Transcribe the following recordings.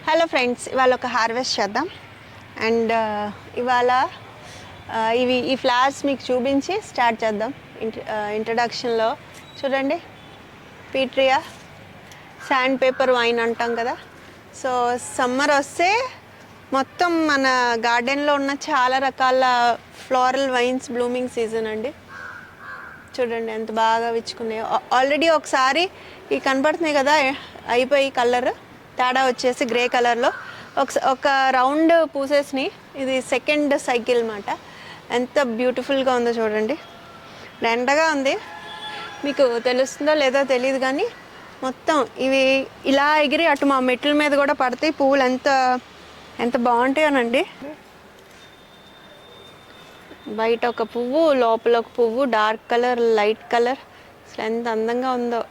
Hello friends, ఇవాళ ఒక harvest చేద్దాం. అండ్ ఇవాళ ఈ ఫ్లవర్స్ మీకు చూపించి స్టార్ట్ చేద్దాం. ఇంట్రడక్షన్లో చూడండి, పీట్రియా శాండ్ పేపర్ వైన్ అంటాం కదా. సో సమ్మర్ వస్తే మొత్తం మన గార్డెన్లో ఉన్న చాలా రకాల ఫ్లోరల్ వైన్స్ బ్లూమింగ్ సీజన్ అండి. చూడండి ఎంత బాగా విచ్చుకున్నాయో. ఆల్రెడీ ఒకసారి ఈ కనపడుతున్నాయి కదా, అయిపోయి కలర్ తేడా వచ్చేసి గ్రే కలర్లో ఒక రౌండ్ పూసేసినాయి. ఇది సెకండ్ సైకిల్ అన్నమాట. ఎంత బ్యూటిఫుల్గా ఉందో చూడండి. ఎండగా ఉంది, మీకు తెలుస్తుందో లేదో తెలియదు కానీ మొత్తం ఇవి ఇలా ఎగిరి అటు మా మెట్ల మీద కూడా పడతాయి. పువ్వులు ఎంత ఎంత బాగుంటాయోనండి. బయట ఒక పువ్వు, లోపల ఒక పువ్వు, డార్క్ కలర్, లైట్ కలర్, అసలు ఎంత అందంగా ఉందో.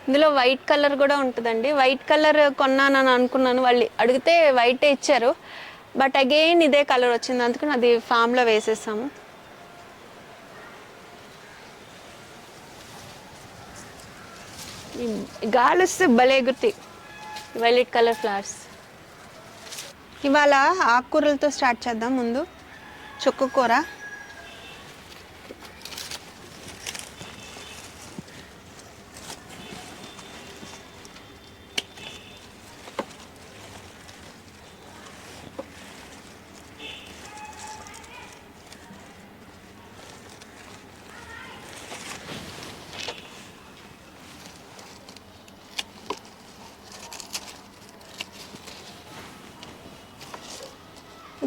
ఇందులో వైట్ కలర్ కూడా ఉంటుందండి. వైట్ కలర్ కొన్నానని అనుకున్నాను, వాళ్ళు అడిగితే వైటే ఇచ్చారు. బట్ అగైన్ ఇదే కలర్ వచ్చింది, అందుకని అది ఫామ్లో వేసేసాము. గాలి వస్తే భలే గుర్తి వైలెట్ కలర్ ఫ్లవర్స్. ఇవాళ ఆకుకూరలతో స్టార్ట్ చేద్దాం. ముందు చుక్కకూర,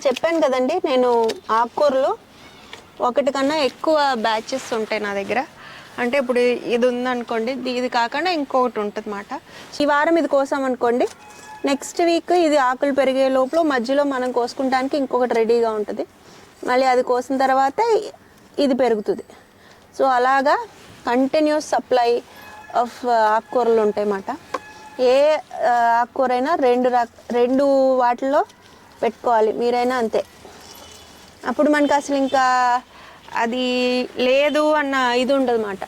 చెప్పాను కదండి నేను ఆకుకూరలు ఒకటి కన్నా ఎక్కువ బ్యాచెస్ ఉంటాయి నా దగ్గర. అంటే ఇప్పుడు ఇది ఉందనుకోండి, ఇది కాకుండా ఇంకొకటి ఉంటుంది అన్నమాట. ఈ వారం ఇది కోసామనుకోండి, నెక్స్ట్ వీక్ ఇది ఆకులు పెరిగే లోపల మధ్యలో మనం కోసుకుంటానికి ఇంకొకటి రెడీగా ఉంటుంది. మళ్ళీ అది కోసిన తర్వాత ఇది పెరుగుతుంది. సో అలాగా కంటిన్యూస్ సప్లై ఆఫ్ ఆకుకూరలు ఉంటాయి అన్నమాట. ఏ ఆకుకూరైనా రెండు వాటిల్లో పెట్టుకోవాలి, మీరైనా అంతే. అప్పుడు మనకు అసలు ఇంకా అది లేదు అన్న ఇది ఉండదు అన్నమాట.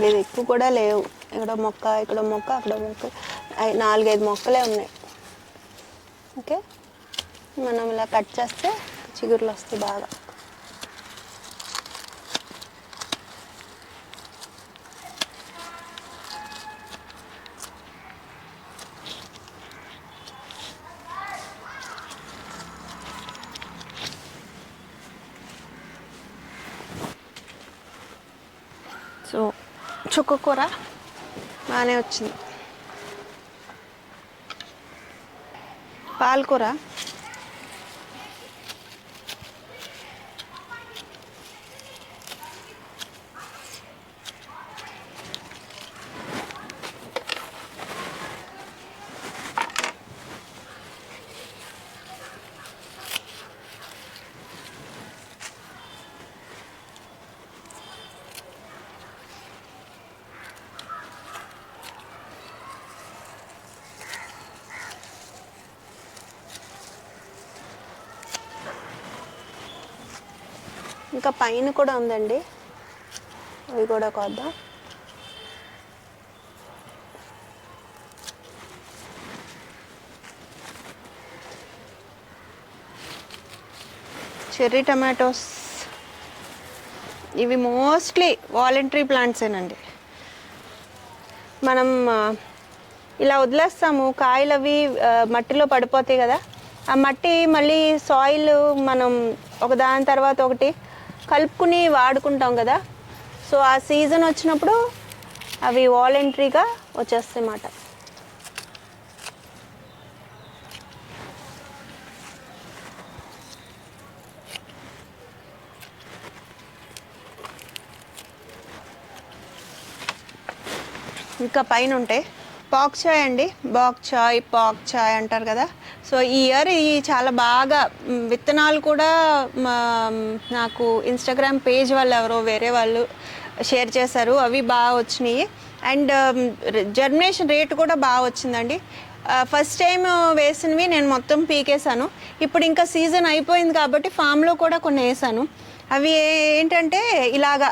ఇది ఎక్కువ కూడా లేవు, ఇక్కడ మొక్క, ఇక్కడ మొక్క, అక్కడ మొక్క, 4-5 మొక్కలే ఉన్నాయి. ఓకే, మనం ఇలా కట్ చేస్తే చిగురులు వస్తాయి బాగా. సో చుక్కకూర బాగానే వచ్చింది. పాలకూర, ఇంకా పైన కూడా ఉందండి, అవి కూడా కోద్దాం. చెర్రీ టమాటోస్, ఇవి మోస్ట్లీ వాలంటరీ ప్లాంట్సేనండి. మనం ఇలా వదిలేస్తాము, కాయలు అవి మట్టిలో పడిపోతాయి కదా. ఆ మట్టి మళ్ళీ సాయిల్ మనం ఒకదాని తర్వాత ఒకటి కలుపుకుని వాడుకుంటాం కదా. సో ఆ సీజన్ వచ్చినప్పుడు అవి వాలంటరీగా వచ్చేస్తాయి అన్నమాట. ఇంకా పైన ఉంటాయి. పాక్ చాయ్ అండి, బాక్ చాయ్, పాక్ చాయ్ అంటారు కదా. సో ఈ ఇయర్ ఈ చాలా బాగా విత్తనాలు కూడా నాకు ఇన్స్టాగ్రామ్ పేజ్ వాళ్ళు ఎవరో వేరే వాళ్ళు షేర్ చేశారు, అవి బాగా వచ్చినాయి. అండ్ జర్మినేషన్ రేట్ కూడా బాగా వచ్చిందండి. ఫస్ట్ టైం వేసినవి నేను మొత్తం పీకేశాను. ఇప్పుడు ఇంకా సీజన్ అయిపోయింది కాబట్టి ఫామ్లో కూడా కొన్ని వేసాను. అవి ఏంటంటే ఇలాగా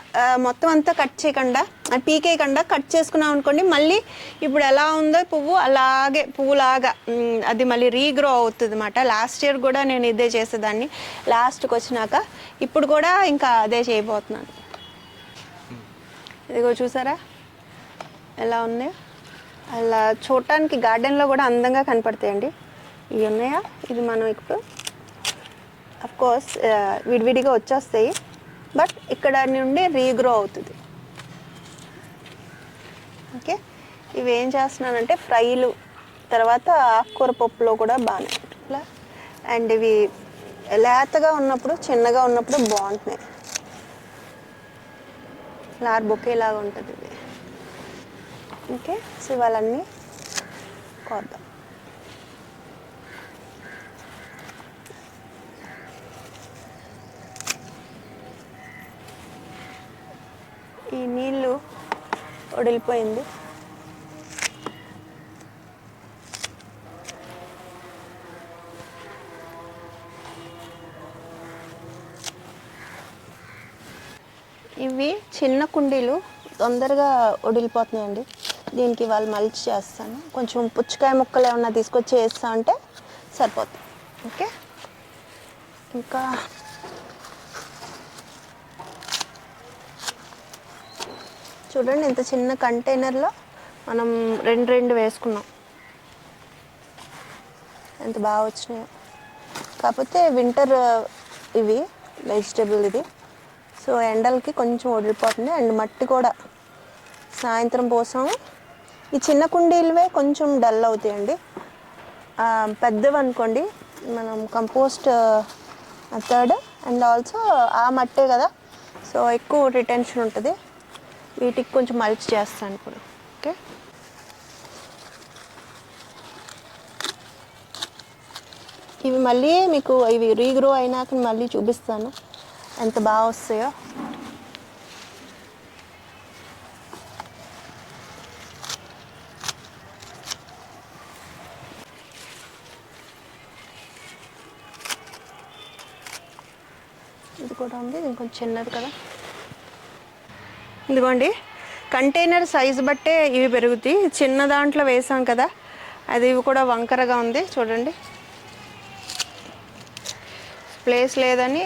మొత్తం అంతా కట్ చేయకుండా, పీకేయకుండా కట్ చేసుకున్నాం అనుకోండి, మళ్ళీ ఇప్పుడు ఎలా ఉందో పువ్వు అలాగే పువ్వులాగా అది మళ్ళీ రీగ్రో అవుతుంది అన్నమాట. లాస్ట్ ఇయర్ కూడా నేను ఇదే చేసేదాన్ని లాస్ట్కి వచ్చినాక. ఇప్పుడు కూడా ఇంకా అదే చేయబోతున్నాను. ఇదిగో చూసారా ఎలా ఉంది, అలా చూడటానికి గార్డెన్లో కూడా అందంగా కనపడతాయండి. ఇవి ఉన్నాయా, ఇది మనం ఇప్పుడు అఫ్కోర్స్ విడివిడిగా వచ్చేస్తాయి, బట్ ఇక్కడ నుండి రీగ్రో అవుతుంది. ఓకే, ఇవి ఏం చేస్తున్నానంటే ఫ్రైలు, తర్వాత ఆకుకూర పప్పులో కూడా బాగానే ఇట్లా. అండ్ ఇవి లేతగా ఉన్నప్పుడు, చిన్నగా ఉన్నప్పుడు బాగుంటున్నాయి. ఫ్లవర్ బొకే లాగా ఉంటుంది ఇది. ఓకే, సో ఇవాళన్నీ కోద్దాం. ఈ నీళ్ళు వడిలిపోయింది. ఇవి చిన్న కుండీలు తొందరగా వడిలిపోతున్నాయండి. దీనికి వాళ్ళు మల్చి చేస్తాను. కొంచెం పుచ్చకాయ ముక్కలు ఏమన్నా తీసుకొచ్చి వేస్తా అంటే సరిపోతుంది. ఓకే, ఇంకా చూడండి ఇంత చిన్న కంటైనర్లో మనం రెండు వేసుకున్నాం, ఎంత బాగా వచ్చినాయో. కాకపోతే వింటర్ ఇవి వెజిటబుల్ ఇది, సో ఎండలకి కొంచెం వదిలిపోతుంది. అండ్ మట్టి కూడా సాయంత్రం పోసాము. ఈ చిన్న కుండీలవే కొంచెం డల్ అవుతాయండి. పెద్దవి అనుకోండి మనం కంపోస్ట్ మెథడ్, అండ్ ఆల్సో ఆ మట్టే కదా, సో ఎక్కువ రిటెన్షన్ ఉంటుంది. వీటికి కొంచెం మల్చి చేస్తాను ఇప్పుడు. ఓకే, ఇవి మళ్ళీ మీకు ఇవి రీగ్రో అయినాక మళ్ళీ చూపిస్తాను ఎంత బాగా వస్తాయో. ఇది కూడా ఉంది, ఇది కొంచెం చిన్నది కదా. ఇదిగోండి కంటైనర్ సైజు బట్టే ఇవి పెరుగుతాయి. చిన్న దాంట్లో వేసాం కదా, అది ఇవి కూడా వంకరగా ఉంది చూడండి. ప్లేస్ లేదని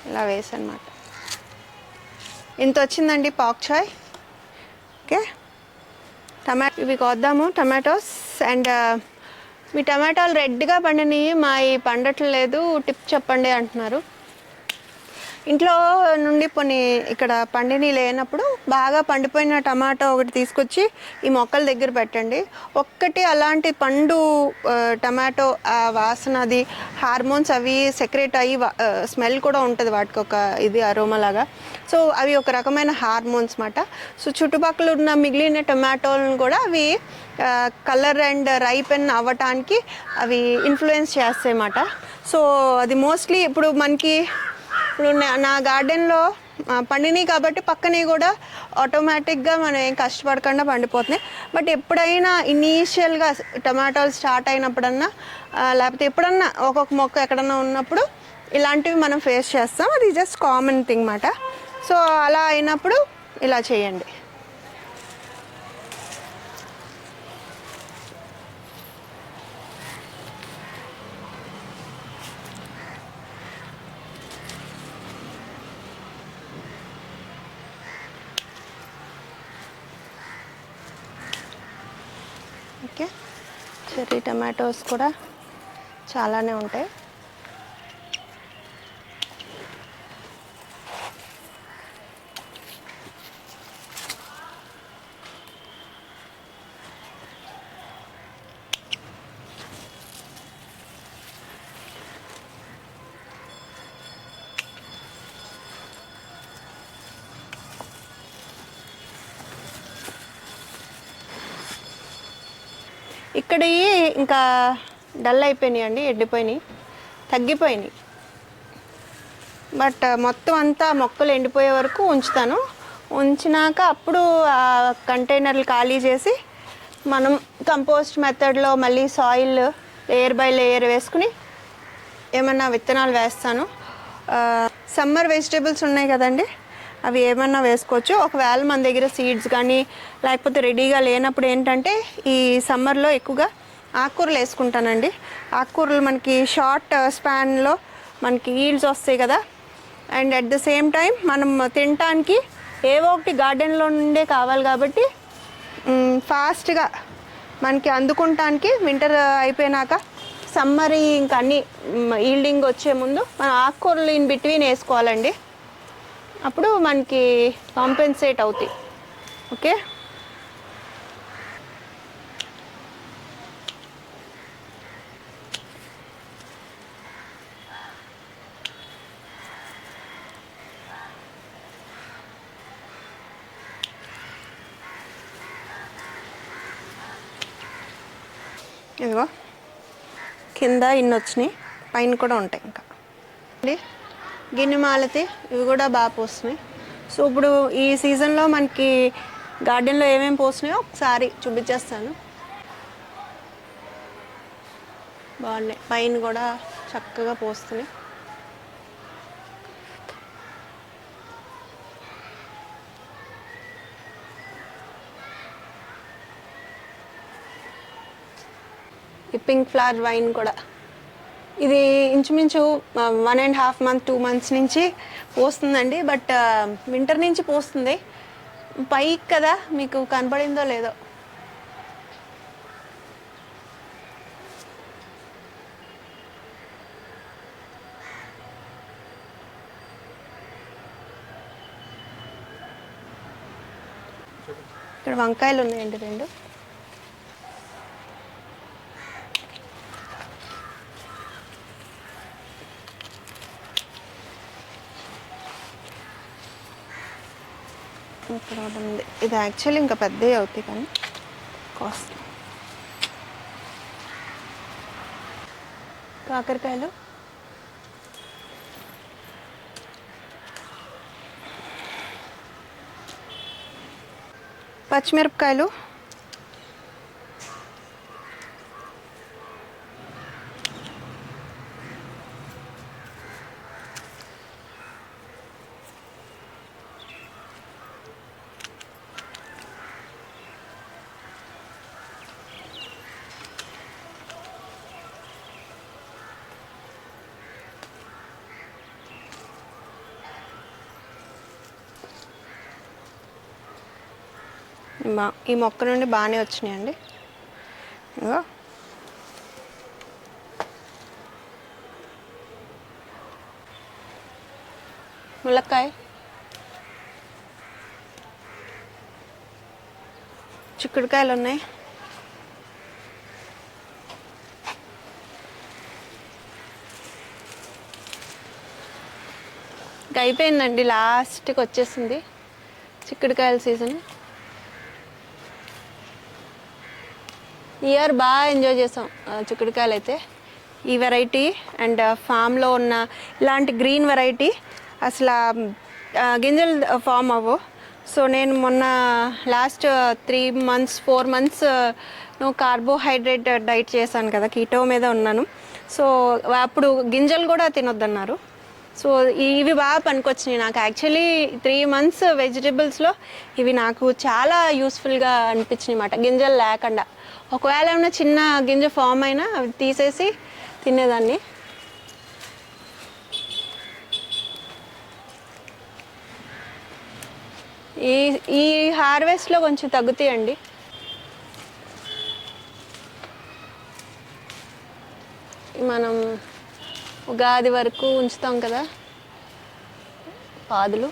ఇలా వేసన్నమాట. ఇంత వచ్చిందండి పాక్ చాయ్. ఓకే, ఇవి కోద్దాము టమాటోస్. అండ్ మీ టమాటాలు రెడ్గా పండినవి, మా ఈ పండట్లేదు, టిప్ చెప్పండి అంటున్నారు. ఇంట్లో నుండి కొన్ని ఇక్కడ పండిని లేనప్పుడు బాగా పండిపోయిన టమాటో ఒకటి తీసుకొచ్చి ఈ మొక్కల దగ్గర పెట్టండి. ఒక్కటి అలాంటి పండు టమాటో వాసన, అది హార్మోన్స్ అవి సెక్రేట్ అయ్యి స్మెల్ కూడా ఉంటుంది వాటికి, ఒక ఇది అరోమా లాగా. సో అవి ఒక రకమైన హార్మోన్స్ మాట. సో చుట్టుపక్కల ఉన్న మిగిలిన టమాటోలను కూడా అవి కలర్ అండ్ రైపెన్ అవ్వటానికి అవి ఇన్ఫ్లుయెన్స్ చేస్తాయి అన్నమాట. సో అది మోస్ట్లీ ఇప్పుడు మనకి ఇప్పుడు నా గార్డెన్లో పండినాయి కాబట్టి పక్కనే కూడా ఆటోమేటిక్గా మనం ఏం కష్టపడకుండా పండిపోతున్నాయి. బట్ ఎప్పుడైనా ఇనీషియల్గా టమాటాలు స్టార్ట్ అయినప్పుడన్నా, లేకపోతే ఎప్పుడన్నా ఒక్కొక్క మొక్క ఎక్కడన్నా ఉన్నప్పుడు ఇలాంటివి మనం ఫేస్ చేస్తాం. అది జస్ట్ కామన్ థింగ్ అన్నమాట. సో అలా అయినప్పుడు ఇలా చేయండి. ఓకే, చెర్రీ టమాటోస్ కూడా చాలానే ఉంటాయి. ఇక్కడ ఇంకా డల్ అయిపోయినాయి అండి, ఎండిపోయినాయి, తగ్గిపోయినాయి. బట్ మొత్తం అంతా మొక్కలు ఎండిపోయే వరకు ఉంచుతాను. ఉంచినాక అప్పుడు ఆ కంటైనర్లు ఖాళీ చేసి మనం కంపోస్ట్ మెథడ్లో మళ్ళీ సాయిల్ లేయర్ బై లేయర్ వేసుకుని ఏమన్నా విత్తనాలు వేస్తాను. సమ్మర్ వెజిటేబుల్స్ ఉన్నాయి కదండి, అవి ఏమన్నా వేసుకోవచ్చు. ఒకవేళ మన దగ్గర సీడ్స్ కానీ లేకపోతే రెడీగా లేనప్పుడు ఏంటంటే ఈ సమ్మర్లో ఎక్కువగా ఆకుకూరలు వేసుకుంటానండి. ఆకుకూరలు మనకి షార్ట్ స్పాన్లో మనకి ఈల్డ్స్ వస్తాయి కదా, and at the same time మనం తినటానికి ఏవో ఒకటి గార్డెన్లో నుండే కావాలి కాబట్టి ఫాస్ట్గా మనకి అందుకుంటానికి వింటర్ అయిపోయినాక సమ్మర్ ఇంకా అన్ని ఈల్డింగ్ వచ్చే ముందు మనం ఆకుకూరలు ఇన్ బిట్వీన్ వేసుకోవాలండి. అప్పుడు మనకి కాంపెన్సేట్ అవుతాయి. ఓకే, ఇదిగో కింద ఇన్ని వచ్చినాయి, పైన కూడా ఉంటాయి. ఇంకా గిన్నె మాలతి ఇవి కూడా బాగా పోస్తున్నాయి. సో ఇప్పుడు ఈ సీజన్లో మనకి గార్డెన్లో ఏమేమి పోస్తున్నాయో ఒకసారి చూపించేస్తాను. బాగున్నాయి, పైన కూడా చక్కగా పోస్తున్నాయి. ఈ పింక్ ఫ్లవర్ వైన్ కూడా ఇది ఇంచుమించు 1.5 months 2 months నుంచి పోస్తుందండి. బట్ వింటర్ నుంచి పోస్తుంది. పైకి కదా, మీకు కనపడిందో లేదో. ఇక్కడ వంకాయలు ఉన్నాయండి 2. ఇక్కడ ఉంది. ఇది యాక్చువల్లీ ఇంకా పెద్దవి అవుతాయి కానీ కాస్ట్. కాకరకాయలు, పచ్చిమిరపకాయలు, ఈ మొక్క నుండి బాగానే వచ్చినాయండి. ఇగో ములక్కాయ, చిక్కుడుకాయలు ఉన్నాయి. ఇంకా అయిపోయిందండి, లాస్ట్కి వచ్చేసింది చిక్కుడుకాయల సీజన్. ఇయర్ బాగా ఎంజాయ్ చేసాం చిక్కుడుకాయలు అయితే. ఈ వెరైటీ అండ్ ఫామ్లో ఉన్న ఇలాంటి గ్రీన్ వెరైటీ అసలు గింజలు ఫామ్ అవ్వవు. సో నేను మొన్న last 3 months 4 months carbohydrate diet చేశాను కదా, కీటో మీద ఉన్నాను. సో అప్పుడు గింజలు కూడా తినొద్దన్నారు. సో ఇవి బాగా పనికొచ్చినాయి నాకు. యాక్చువల్లీ 3 months వెజిటేబుల్స్లో ఇవి నాకు చాలా యూస్ఫుల్గా అనిపించినాయి అన్నమాట, గింజలు లేకుండా. ఒకవేళ ఏమైనా చిన్న గింజ ఫామ్ అయినా అవి తీసేసి తినేదాన్ని. ఈ హార్వెస్ట్లో కొంచెం తగ్గుతాయండి. మనం ఉగాది వరకు ఉంచుతాం కదా పాదులు.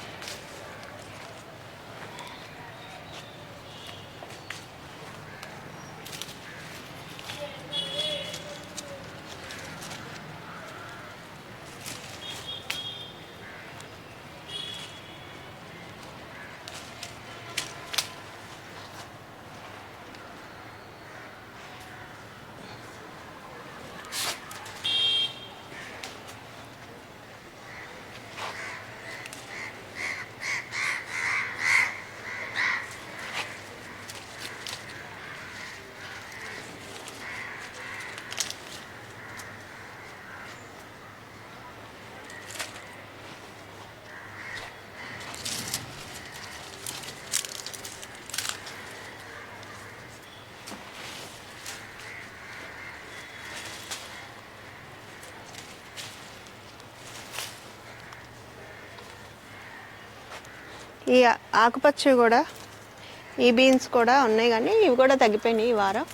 ఈ ఆకుపచ్చవి కూడా, ఈ బీన్స్ కూడా ఉన్నాయి కానీ ఇవి కూడా తగ్గిపోయినాయి ఈ వారం.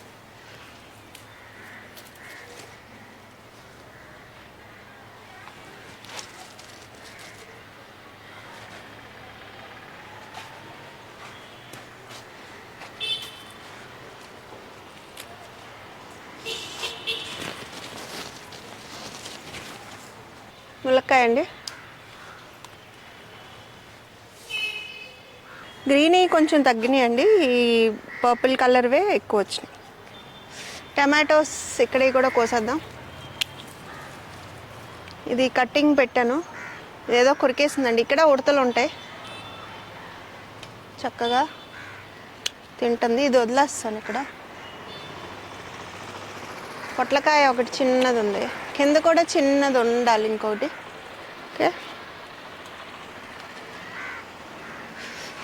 ములక్కాయ అండి, గ్రీన్ కొంచెం తగ్గినాయండి, ఈ పర్పుల్ కలర్వే ఎక్కువ వచ్చినాయి. టమాటోస్ ఇక్కడ కూడా కోసేద్దాం. ఇది కట్టింగ్ పెట్టాను, ఏదో కొరికేసిందండి. ఇక్కడ ఉడతలు ఉంటాయి, చక్కగా తింటుంది. ఇది వదిలేస్తాను. ఇక్కడ పొట్లకాయ ఒకటి చిన్నది ఉంది, కింద కూడా చిన్నది ఉండాలి ఇంకోటి. ఓకే,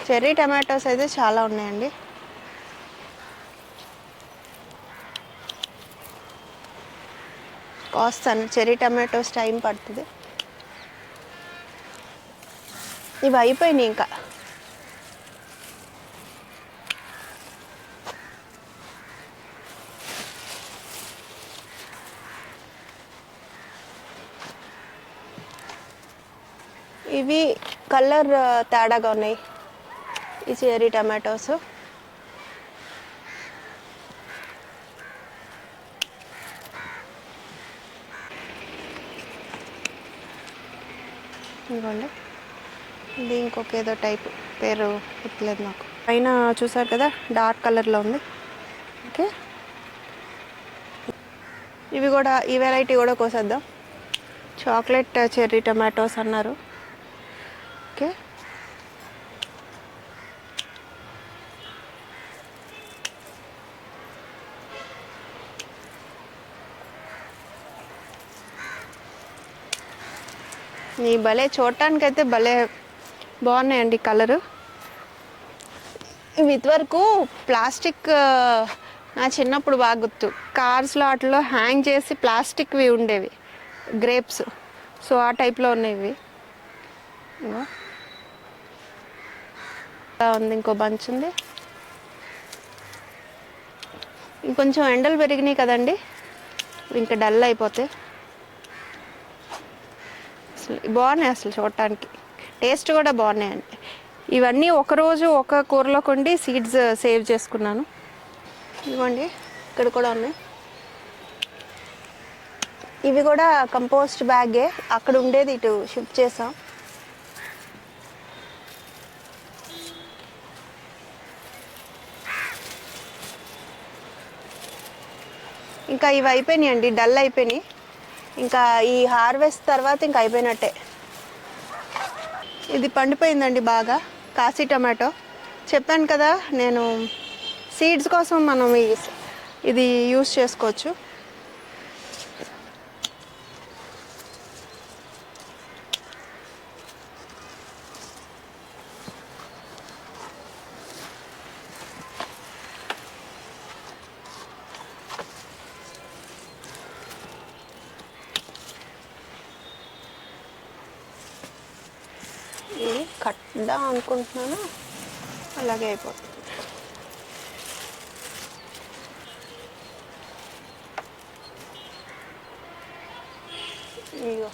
చెర్రీ టమాటోస్ అయితే చాలా ఉన్నాయండి. కోస్తాను, చెర్రీ టమాటోస్ టైం పడుతుంది. ఇవి అయిపోయినాయి ఇంకా. ఇవి కలర్ తేడాగా ఉన్నాయి ఈ చెర్రీ టమాటోస్. ఇదిగోండి, ఇది ఇంకొక ఏదో టైప్, పేరు గుర్తులేదు నాకు. పైన చూసారు కదా డార్క్ కలర్లో ఉంది. ఓకే, ఇవి కూడా, ఈ వెరైటీ కూడా కోసేద్దాం. చాక్లెట్ చెర్రీ టమాటోస్ అన్నారు. ఓకే, ఈ భలే చూడటానికైతే భలే బాగున్నాయండి కలరు. ఇవి ఇదివరకు ప్లాస్టిక్, నా చిన్నప్పుడు బాగా గుర్తు, కార్స్లో వాటిలో హ్యాంగ్ చేసి ప్లాస్టిక్వి ఉండేవి గ్రేప్స్. సో ఆ టైప్లో ఉన్నాయి ఇవి. ఉంది, ఇంకో బంచ్ ఉంది. ఇంకొంచెం ఎండలు పెరిగినాయి కదండి, ఇంకా డల్ అయిపోతాయి. అసలు బాగున్నాయి, అసలు చూడటానికి టేస్ట్ కూడా బాగున్నాయండి. ఇవన్నీ ఒకరోజు ఒక కూరలో కొండి సీడ్స్ సేవ్ చేసుకున్నాను. ఇదిగోండి, ఇక్కడ కూడా ఉన్నాయి. ఇవి కూడా కంపోస్ట్ బ్యాగే, అక్కడ ఉండేది ఇటు షిఫ్ట్ చేసాం. ఇంకా ఇవి అయిపోయినాయండి, డల్ అయిపోయినాయి. ఇంకా ఈ హార్వెస్ట్ తర్వాత ఇంకా అయిపోయినట్టే. ఇది పండిపోయిందండి బాగా, కాశీ టమాటో. చెప్పాను కదా నేను, సీడ్స్ కోసం మనం ఇది యూస్ చేసుకోవచ్చు. ఇది కట్దాం అనుకుంటున్నాను, అలాగే అయిపోతుంది. ఇదిగో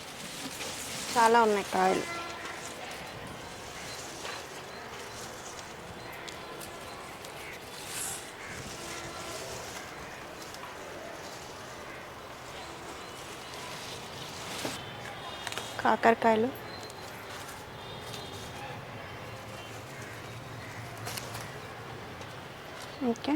చాలా ఉన్నాయి కాయలు. కాకరకాయలు, ఓకే.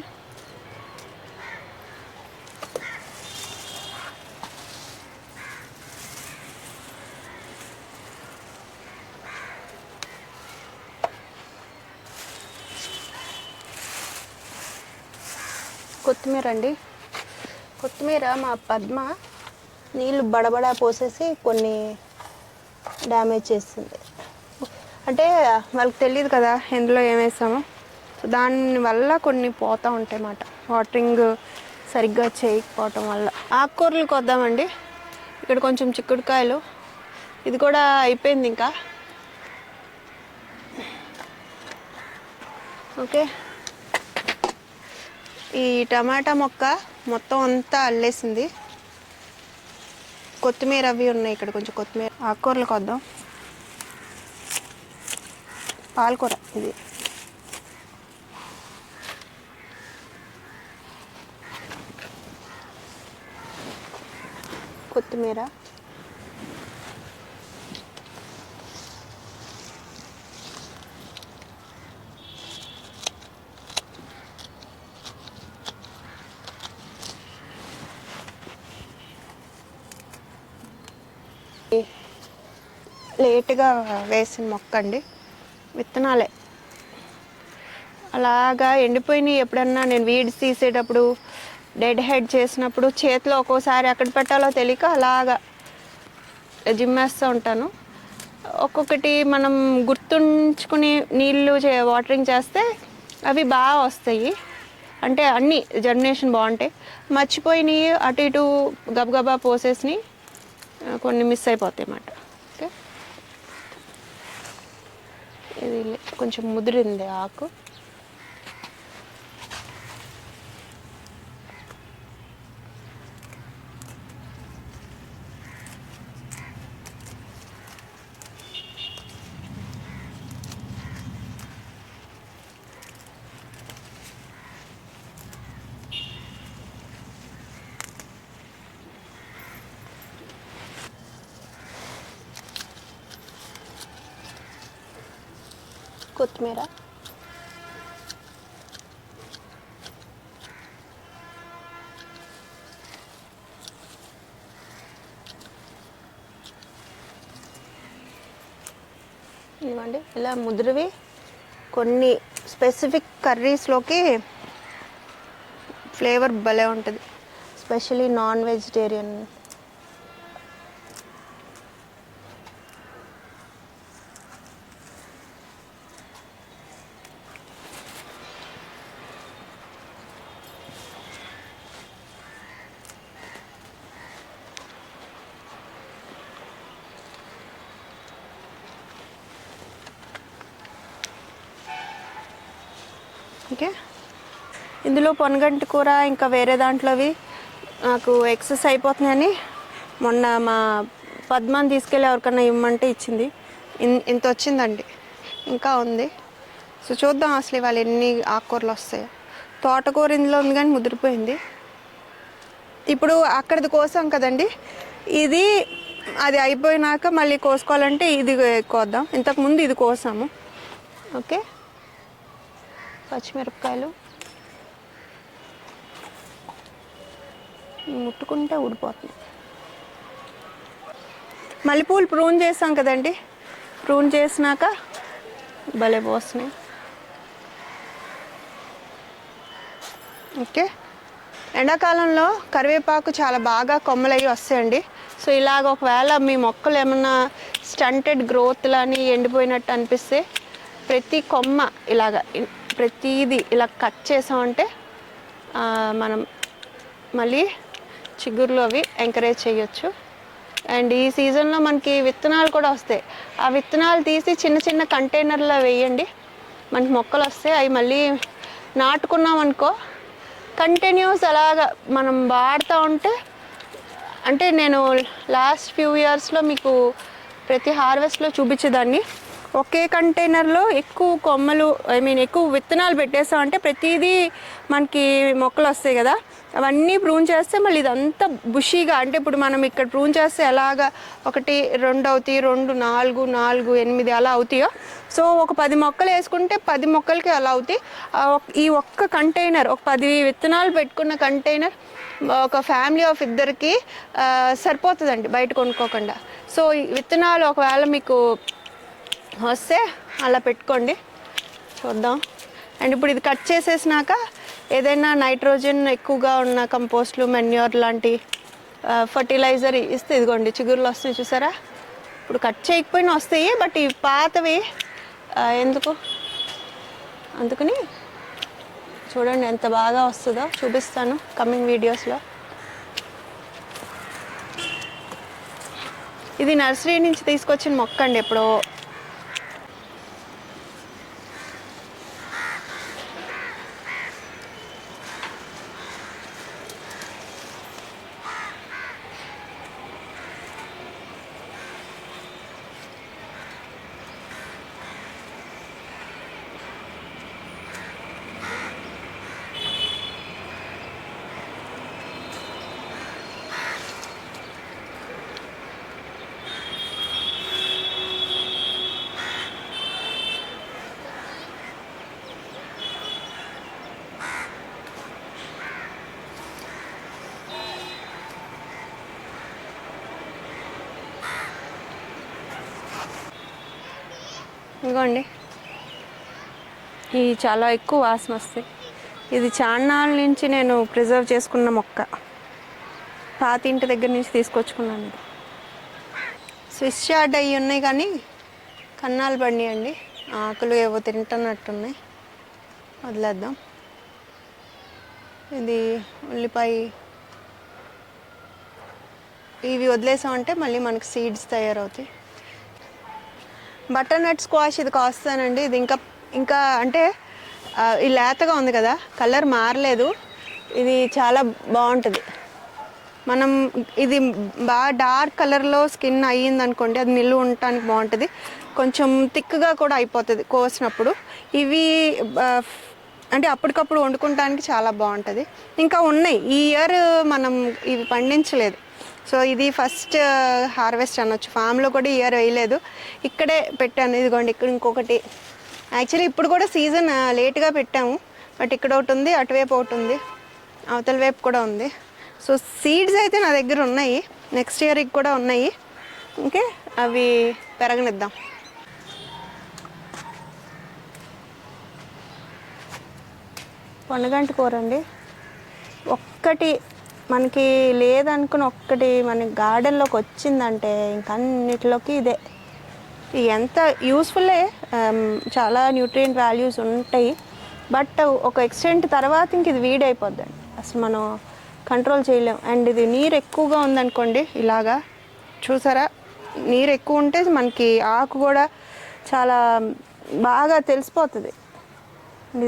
కొత్తిమీర అండి, కొత్తిమీర మా పద్మ నీళ్ళు బడబడా పోసేసి కొన్ని డ్యామేజ్ చేస్తుంది. అంటే వాళ్ళకి తెలియదు కదా ఎందులో ఏమేసామో, సో దానివల్ల కొన్ని పోతూ ఉంటాయి అన్నమాట, వాటరింగ్ సరిగ్గా చేయకపోవటం వల్ల. ఆకుకూరలు కొద్దామండి. ఇక్కడ కొంచెం చిక్కుడుకాయలు, ఇది కూడా అయిపోయింది. ఇంకా ఓకే, ఈ టమాటా మొక్క మొత్తం అంతా అల్లేసింది. కొత్తిమీర అవి ఉన్నాయి ఇక్కడ, కొంచెం కొత్తిమీర. ఆకుకూరలకు వద్దాం. పాలకూర ఇది, కొత్తిమీర, లేటుగా వేసిన మొక్క అండి, విత్తనాలే అలాగా ఎండిపోయినాయి. ఎప్పుడన్నా నేను వీడ్స్ తీసేటప్పుడు, డెడ్ హెడ్ చేసినప్పుడు చేతిలో ఒక్కోసారి ఎక్కడ పెట్టాలో తెలియక అలాగా జిమ్మేస్తూ ఉంటాను. ఒక్కొక్కటి మనం గుర్తుంచుకుని నీళ్ళు వాటరింగ్ చేస్తే అవి బాగా వస్తాయి, అంటే అన్నీ జర్మినేషన్ బాగుంటాయి. మర్చిపోయినాయి అటు ఇటు గబగబా పోసేసినాయి, కొన్ని మిస్ అయిపోతాయి అన్నమాట. ఓకే, ఇది కొంచెం ముదిరింది ఆకు. కొత్తిమీర, ఇవ్వండి. ఇలా ముదిరివి కొన్ని స్పెసిఫిక్ కర్రీస్లోకి ఫ్లేవర్ భలే ఉంటుంది, స్పెషలీ నాన్ వెజిటేరియన్. ఓకే, ఇందులో పొనగంటి కూర ఇంకా వేరే దాంట్లోవి నాకు ఎక్సెస్ అయిపోతున్నాయని మొన్న మా పద్మాన్ని తీసుకెళ్ళి ఎవరికన్నా ఇవ్వమంటే ఇచ్చింది. ఇంత వచ్చిందండి, ఇంకా ఉంది. సో చూద్దాం అసలు ఇవాళ ఎన్ని ఆకుకూరలు వస్తాయో. తోటకూర ఇందులో ఉంది కానీ ముదిరిపోయింది. ఇప్పుడు అక్కడిది కోసాం కదండి, ఇది అది అయిపోయినాక మళ్ళీ కోసుకోవాలంటే ఇది కోద్దాం. ఇంతకుముందు ఇది కోసాము. ఓకే, పచ్చిమిరపకాయలు ముట్టుకుంటే ఊడిపోతుంది. మల్లెపూలు ప్రూన్ చేసాం కదండి, ప్రూన్ చేసినాక భలే పోస్తున్నాయి. ఓకే, ఎండాకాలంలో కరివేపాకు చాలా బాగా కొమ్మలయ్యి వస్తాయండి. సో ఇలాగ ఒకవేళ మీ మొక్కలు ఏమన్నా స్టంటెడ్ గ్రోత్లని ఎండిపోయినట్టు అనిపిస్తే ప్రతి కొమ్మ ఇలాగ ప్రతిదీ ఇలా కట్ చేసామంటే మనం మళ్ళీ చిగుర్లు అవి ఎంకరేజ్ చేయొచ్చు. అండ్ ఈ సీజన్లో మనకి విత్తనాలు కూడా వస్తాయి. ఆ విత్తనాలు తీసి చిన్న చిన్న కంటైనర్లో వేయండి, మనకి మొక్కలు వస్తాయి. అవి మళ్ళీ నాటుకున్నాం అనుకో, కంటిన్యూస్ అలాగా మనం వాడుతూ ఉంటే, అంటే నేను లాస్ట్ ఫ్యూ ఇయర్స్లో మీకు ప్రతి హార్వెస్ట్లో చూపించేదాన్ని. ఒకే కంటైనర్లో ఎక్కువ కొమ్మలు, ఎక్కువ విత్తనాలు పెట్టేస్తామంటే ప్రతిదీ మనకి మొక్కలు వస్తాయి కదా, అవన్నీ ప్రూన్ చేస్తే మళ్ళీ ఇదంతా బుషీగా, అంటే ఇప్పుడు మనం ఇక్కడ ప్రూన్ చేస్తే ఎలాగా 1, 2 అవుతాయి, 2, 4, 4, 8 అలా అవుతాయో, సో ఒక 10 మొక్కలు వేసుకుంటే 10 మొక్కలకి అలా అవుతాయి. ఈ ఒక్క కంటైనర్, ఒక 10 విత్తనాలు పెట్టుకున్న కంటైనర్ ఒక ఫ్యామిలీ ఆఫ్ 2కి సరిపోతుందండి, బయట కొనుక్కోకుండా. సో ఈ విత్తనాలు ఒకవేళ మీకు వస్తే అలా పెట్టుకోండి, చూద్దాం. అండ్ ఇప్పుడు ఇది కట్ చేసేసినాక ఏదైనా నైట్రోజన్ ఎక్కువగా ఉన్న కంపోస్ట్లు, మెన్యూర్ లాంటి ఫర్టిలైజర్ ఇస్తే ఇదిగోండి చిగుర్లు వస్తాయి చూసారా. ఇప్పుడు కట్ చేయకపోయినా వస్తాయి, బట్ ఈ పాతవి ఎందుకు, అందుకని చూడండి ఎంత బాగా వస్తుందో చూపిస్తాను కమింగ్ వీడియోస్లో. ఇది నర్సరీ నుంచి తీసుకొచ్చిన మొక్క అండి, ఎప్పుడో ఇదిగోండి, ఇవి చాలా ఎక్కువ వాసన వస్తాయి. ఇది చాన్నాళ్ళ నుంచి నేను ప్రిజర్వ్ చేసుకున్న మొక్క, పాత ఇంటి దగ్గర నుంచి తీసుకొచ్చుకున్నాను. ఇది స్విస్ చార్ట్ అవి ఉన్నాయి కానీ కన్నాలు పడినాయండి, ఆకులు ఏవో తింటున్నట్టున్నాయి, వదిలేద్దాం. ఇది ఉల్లిపాయ, ఇవి వదిలేసామంటే మళ్ళీ మనకి సీడ్స్ తయారవుతాయి. బటర్నట్ స్క్వాష్ ఇది కాస్తానండి. ఇది ఇంకా అంటే ఈ లేతగా ఉంది కదా, కలర్ మారలేదు. ఇది చాలా బాగుంటుంది. మనం ఇది బాగా డార్క్ కలర్లో స్కిన్ అయ్యింది అనుకోండి, అది నిల్వ ఉండటానికి బాగుంటుంది. కొంచెం థిక్గా కూడా అయిపోతుంది కోసినప్పుడు. ఇవి అంటే అప్పటికప్పుడు వండుకోవడానికి చాలా బాగుంటుంది. ఇంకా ఉన్నాయి, ఈ ఇయర్ మనం ఇవి పండించలేదు. సో ఇది ఫస్ట్ హార్వెస్ట్ అనొచ్చు. ఫామ్లో కూడా ఈ ఇయర్ వేయలేదు, ఇక్కడే పెట్టాను. ఇదిగోండి, ఇక్కడ ఇంకొకటి. యాక్చువల్లీ ఇప్పుడు కూడా సీజన్ లేట్గా పెట్టాము, బట్ ఇక్కడ ఒకటి ఉంది, అటువైపు ఒకటి ఉంది, అవతల వైపు కూడా ఉంది. సో సీడ్స్ అయితే నా దగ్గర ఉన్నాయి, నెక్స్ట్ ఇయర్కి కూడా ఉన్నాయి. ఓకే, అవి పెరగనిద్దాం. పొన్నగంటి కూర అండి. ఒక్కటి మనకి లేదనుకుని ఒక్కటి మన గార్డెన్లోకి వచ్చిందంటే ఇంకన్నిటిలోకి ఇదే. ఎంత యూస్ఫుల్లే, చాలా న్యూట్రియంట్ వాల్యూస్ ఉంటాయి. బట్ ఒక ఎక్స్టెంట్ తర్వాత ఇంక ఇది వీడ్ అయిపోద్దండి, అసలు మనం కంట్రోల్ చేయలేం. అండ్ ఇది నీరు ఎక్కువగా ఉందనుకోండి, ఇలాగా చూసారా, నీరు ఎక్కువ ఉంటే మనకి ఆకు కూడా చాలా బాగా తెలిసిపోతుంది.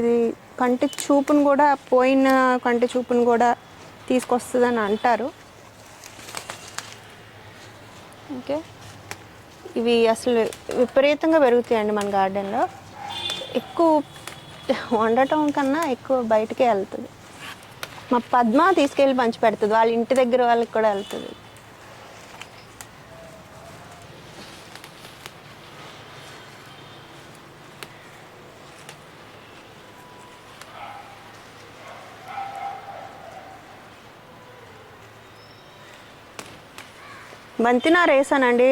ఇది కంటి చూపును కూడా, పోయిన కంటి చూపును కూడా తీసుకొస్తుందని అంటారు. ఓకే, ఇవి అసలు విపరీతంగా పెరుగుతాయండి మన గార్డెన్లో. ఎక్కువ వండటం కన్నా ఎక్కువ బయటకే వెళ్తుంది. మా పద్మ తీసుకెళ్ళి పంచి పెడుతుంది, వాళ్ళ ఇంటి దగ్గర వాళ్ళకి కూడా వెళ్తుంది. బంతినారు వేసానండి,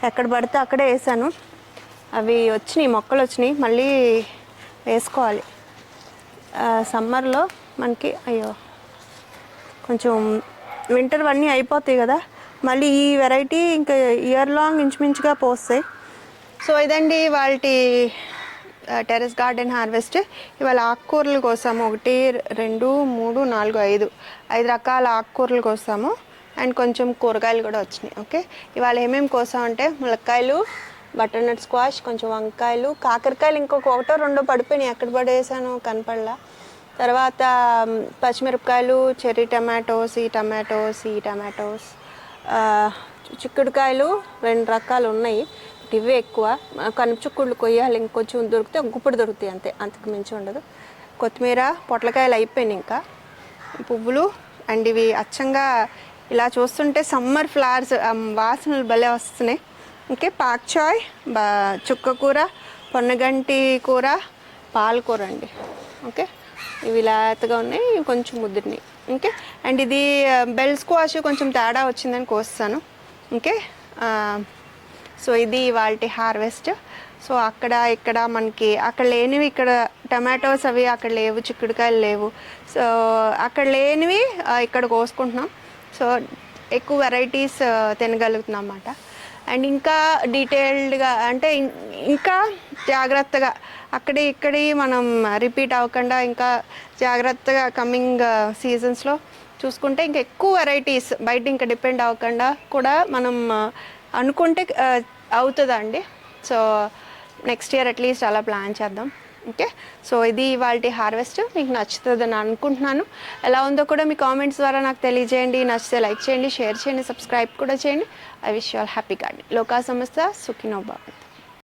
ఎక్కడ పడితే అక్కడే వేసాను. అవి వచ్చినాయి, మొక్కలు వచ్చినాయి, మళ్ళీ వేసుకోవాలి. సమ్మర్లో మనకి కొంచెం వింటర్ అన్నీ అయిపోతాయి కదా, మళ్ళీ ఈ వెరైటీ ఇంకా ఇయర్ లాంగ్ ఇంచుమించుగా పోస్తాయి. సో ఇదండి వాళ్ళ టెర్రస్ గార్డెన్ హార్వెస్ట్. ఇవాళ ఆకుకూరలు కోసాము, 1 2 3 4 5 రకాల ఆకుకూరలు కోసాము. అండ్ కొంచెం కూరగాయలు కూడా వచ్చినాయి. ఓకే, ఇవాళ ఏమేమి కోసామంటే ములక్కాయలు, బటర్నట్ స్క్వాష్, కొంచెం వంకాయలు, కాకరకాయలు ఇంకొక 1 2 పడిపోయినాయి, ఎక్కడ పడేసాను కనపడలా. తర్వాత పచ్చిమిరపకాయలు, చెర్రీ టమాటోస్, ఈ టమాటోస్, చిక్కుడుకాయలు 2 రకాలు ఉన్నాయి, ఇవే ఎక్కువ. కనుచుక్కుళ్ళు కొయ్యాలి, ఇంకొంచెం దొరికితే గుప్పుడు దొరుకుతాయి, అంతే, అంతకు మించి ఉండదు. కొత్తిమీర, పొట్లకాయలు అయిపోయినాయి, ఇంకా పువ్వులు. అండ్ ఇవి అచ్చంగా ఇలా చూస్తుంటే సమ్మర్ ఫ్లవర్స్ వాసనలు భలే వస్తున్నాయి. ఓకే, పాక్చాయ్, చుక్కకూర, పొన్నగంటి కూర, పాలకూర అండి. ఓకే, ఇవి లేతగా ఉన్నాయి, ఇవి కొంచెం ముద్దున్నాయి. ఓకే, అండ్ ఇది బెల్ స్క్వాష్ కొంచెం తేడా వచ్చిందని కోస్తాను. ఓకే, సో ఇది వాళ్ళ హార్వెస్ట్. సో అక్కడ ఇక్కడ మనకి అక్కడ లేనివి ఇక్కడ టమాటోస్ అవి అక్కడ లేవు, చిక్కుడుకాయలు లేవు. సో అక్కడ లేనివి ఇక్కడ కోసుకుంటున్నాం. సో ఎక్కువ వెరైటీస్ తినగలుగుతున్నాం అన్నమాట. అండ్ ఇంకా డీటెయిల్డ్గా అంటే ఇంకా జాగ్రత్తగా అక్కడి ఇక్కడి మనం రిపీట్ అవ్వకుండా ఇంకా జాగ్రత్తగా కమింగ్ సీజన్స్లో చూసుకుంటే ఇంకా ఎక్కువ వెరైటీస్ బయట ఇంకా డిపెండ్ అవ్వకుండా కూడా మనం అనుకుంటే అవుతుందండి. సో నెక్స్ట్ ఇయర్ అట్లీస్ట్ అలా ప్లాన్ చేద్దాం. ఓకే, సో ఇది ఇవాళ హార్వెస్ట్. మీకు నచ్చుతుందని అనుకుంటున్నాను. ఎలా ఉందో కూడా మీ కామెంట్స్ ద్వారా నాకు తెలియజేయండి. నచ్చితే లైక్ చేయండి, షేర్ చేయండి, సబ్స్క్రైబ్ కూడా చేయండి. I wish you all happy garden. లోకా సమస్త సుఖినో భవంతు.